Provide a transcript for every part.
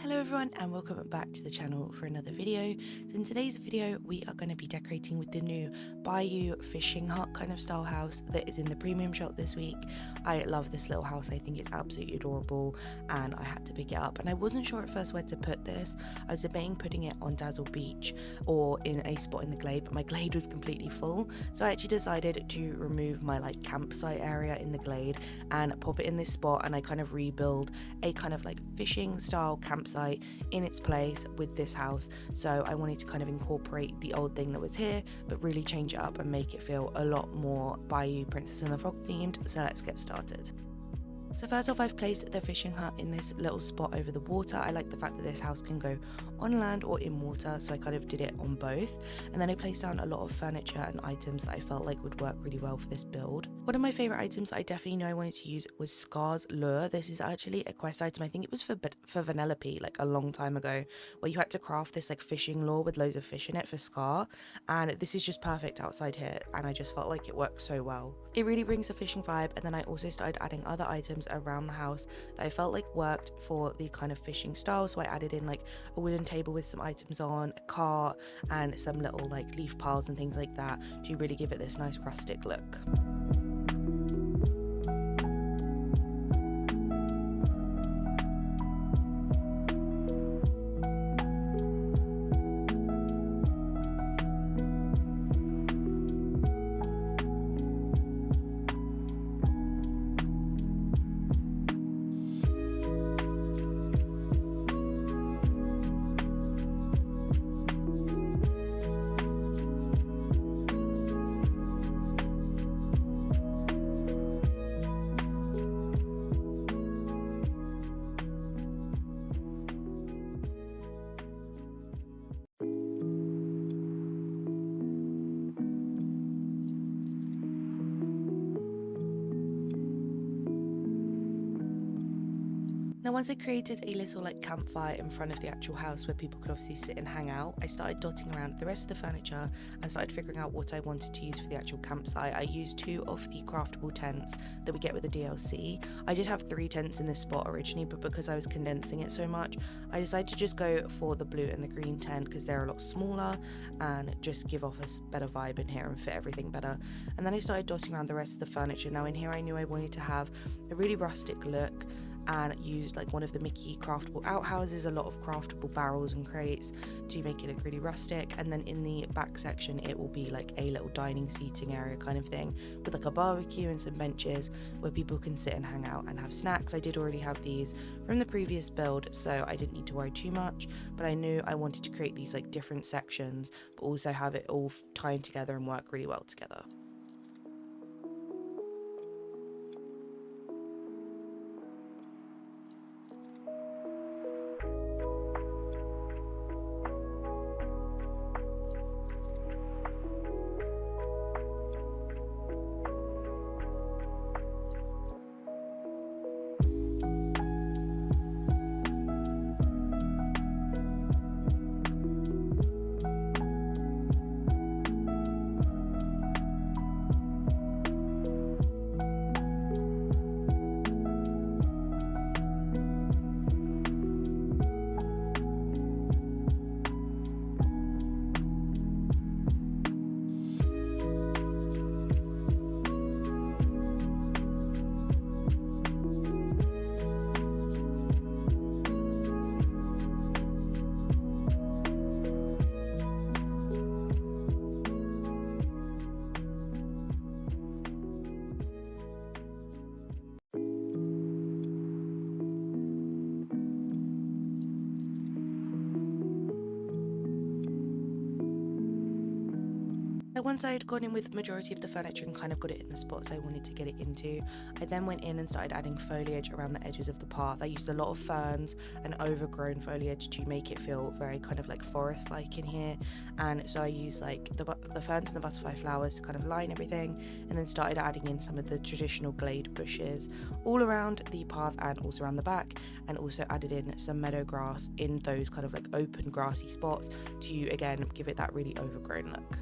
Hello everyone and welcome back to the channel for another video. So in today's video we are going to be decorating with the new Bayou fishing hut kind of style house that is in the premium shop this week. I love this little house, I think it's absolutely adorable and I had to pick it up, and I wasn't sure at first where to put this. I was debating putting it on Dazzle Beach or in a spot in the Glade, but my Glade was completely full, so I actually decided to remove my campsite area in the Glade and pop it in this spot, and I kind of rebuild a kind of fishing style campsite in its place with this house. So I wanted to kind of incorporate the old thing that was here but really change it up and make it feel a lot more Bayou Princess and the Frog themed. So let's get started. So first off, I've placed the fishing hut in this little spot over the water. I like the fact that this house can go on land or in water, so I kind of did it on both. And then I placed down a lot of furniture and items that I felt like would work really well for this build. One of my favourite items that I definitely know I wanted to use was Scar's Lure. This is actually a quest item. I think it was for Vanellope a long time ago, where you had to craft this fishing lure with loads of fish in it for Scar, and this is just perfect outside here, and I just felt like it works so well. It really brings a fishing vibe. And then I also started adding other items around the house that I felt like worked for the kind of fishing style. So I added in a wooden table with some items on, a cart, and some little leaf piles and things like that to really give it this nice rustic look. Now once I created a little campfire in front of the actual house where people could obviously sit and hang out, I started dotting around the rest of the furniture and started figuring out what I wanted to use for the actual campsite. I used 2 of the craftable tents that we get with the DLC. I did have 3 tents in this spot originally, but because I was condensing it so much, I decided to just go for the blue and the green tent because they're a lot smaller and just give off a better vibe in here and fit everything better. And then I started dotting around the rest of the furniture. Now in here I knew I wanted to have a really rustic look and used one of the Mickey craftable outhouses, a lot of craftable barrels and crates to make it look really rustic. And then in the back section it will be a little dining seating area kind of thing with a barbecue and some benches where people can sit and hang out and have snacks. I did already have these from the previous build, so I didn't need to worry too much, but I knew I wanted to create these different sections but also have it all tied together and work really well together. Once I had gone in with the majority of the furniture and kind of got it in the spots I wanted to get it into, I then went in and started adding foliage around the edges of the path. I used a lot of ferns and overgrown foliage to make it feel very kind of forest-like in here, and so I used the ferns and the butterfly flowers to kind of line everything, and then started adding in some of the traditional glade bushes all around the path and also around the back, and also added in some meadow grass in those kind of open grassy spots to again give it that really overgrown look.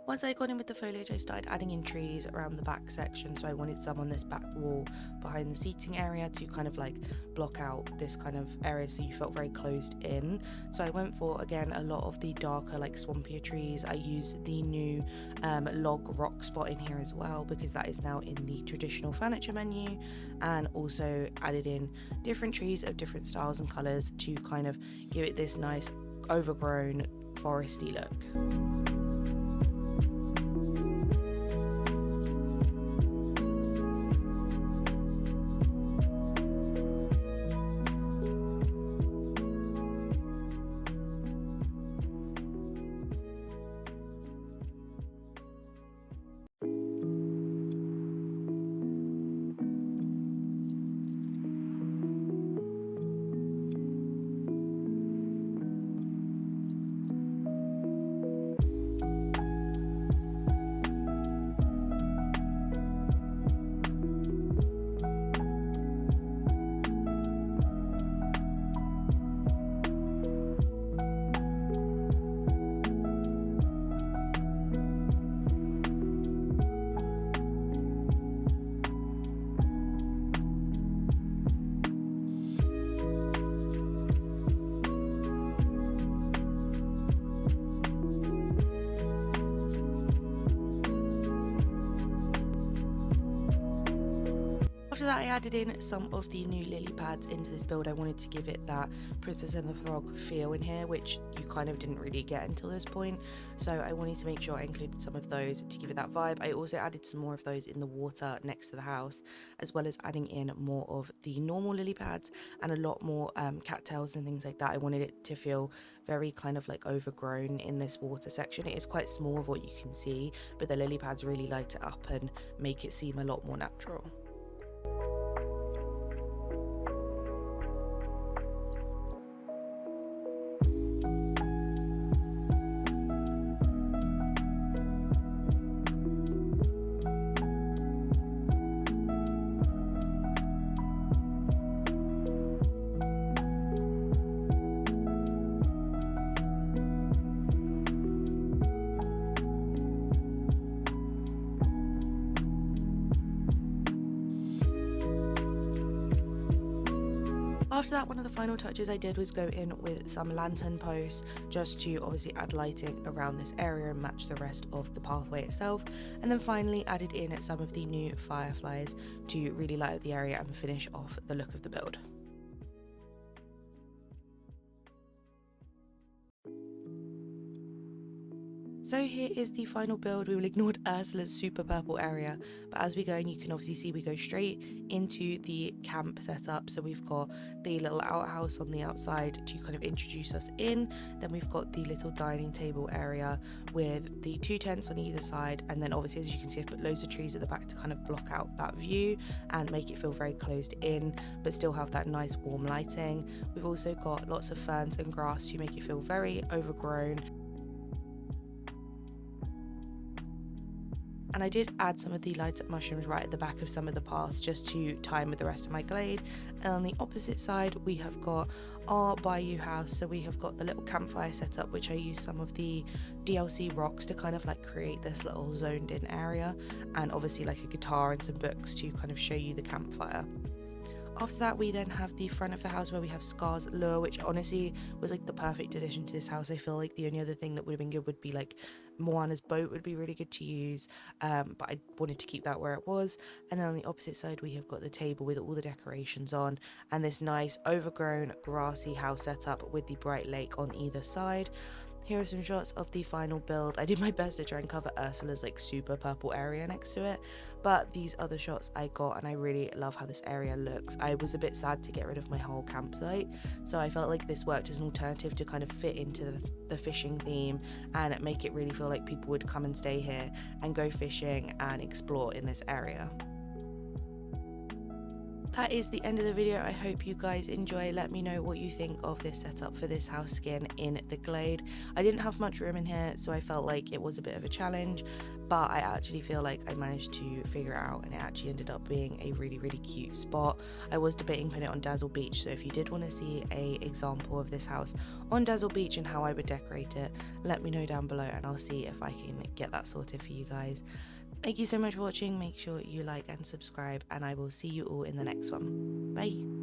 Once I got in with the foliage, I started adding in trees around the back section, so I wanted some on this back wall behind the seating area to kind of like block out this kind of area so you felt very closed in. So I went for, again, a lot of the darker like swampier trees. I used the new log rock spot in here as well, because that is now in the traditional furniture menu, and also added in different trees of different styles and colours to kind of give it this nice overgrown foresty look. After that, I added in some of the new lily pads into this build. I wanted to give it that Princess and the Frog feel in here, which you kind of didn't really get until this point. So I wanted to make sure I included some of those to give it that vibe. I also added some more of those in the water next to the house, as well as adding in more of the normal lily pads and a lot more cattails and things like that. I wanted it to feel very kind of like overgrown in this water section. It is quite small of what you can see, but the lily pads really light it up and make it seem a lot more natural. After that, one of the final touches I did was go in with some lantern posts, just to obviously add lighting around this area and match the rest of the pathway itself, and then finally added in some of the new fireflies to really light up the area and finish off the look of the build. So here is the final build. We will ignore Ursula's super purple area, but as we go in, you can obviously see we go straight into the camp setup. So we've got the little outhouse on the outside to kind of introduce us in. Then we've got the little dining table area with the 2 tents on either side, and then obviously, as you can see, I've put loads of trees at the back to kind of block out that view and make it feel very closed in, but still have that nice warm lighting. We've also got lots of ferns and grass to make it feel very overgrown. And I did add some of the light up mushrooms right at the back of some of the paths just to tie in with the rest of my glade. And on the opposite side, we have got our Bayou house. So we have got the little campfire setup, which I used some of the DLC rocks to kind of like create this little zoned in area, and obviously like a guitar and some books to kind of show you the campfire. After that, we then have the front of the house where we have Scar's lure, which honestly was like the perfect addition to this house. I feel like the only other thing that would have been good would be like Moana's boat would be really good to use, but I wanted to keep that where it was. And then on the opposite side, we have got the table with all the decorations on, and this nice overgrown grassy house setup with the bright lake on either side. Here are some shots of the final build. I did my best to try and cover Ursula's like super purple area next to it, but these other shots I got, and I really love how this area looks. I was a bit sad to get rid of my whole campsite, so I felt like this worked as an alternative to kind of fit into the fishing theme and make it really feel like people would come and stay here and go fishing and explore in this area. that is the end of the video. I hope you guys enjoy. Let me know what you think of this setup for this house skin in the Glade. I didn't have much room in here, so I felt like it was a bit of a challenge, but I actually feel like I managed to figure it out, and it actually ended up being a really cute spot. I was debating putting it on Dazzle Beach, so if you did want to see a example of this house on Dazzle Beach and how I would decorate it, let me know down below and I'll see if I can get that sorted for you guys. Thank you so much for watching. Make sure you like and subscribe, and I will see you all in the next one. Bye.